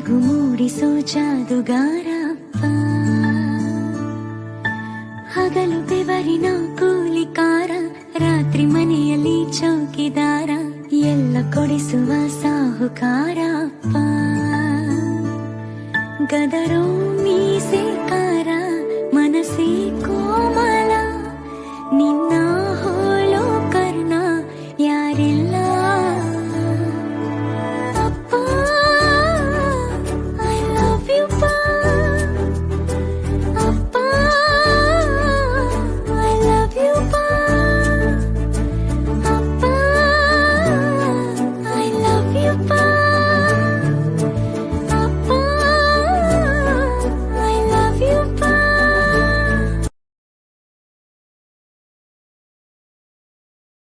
ಬೆಳಗು ಮೂಡಿಸೋ ಜಾದುಗಾರಪ್ಪ, ಹಗಲು ಬೆವರಿನ ಕೂಲಿಕಾರ, ರಾತ್ರಿ ಮನೆಯಲ್ಲಿ ಚೌಕಿದಾರ, ಎಲ್ಲ ಕೊಡಿಸುವ ಸಾಹುಕಾರಪ್ಪ. ಗದರೋ ಮೀಸೆ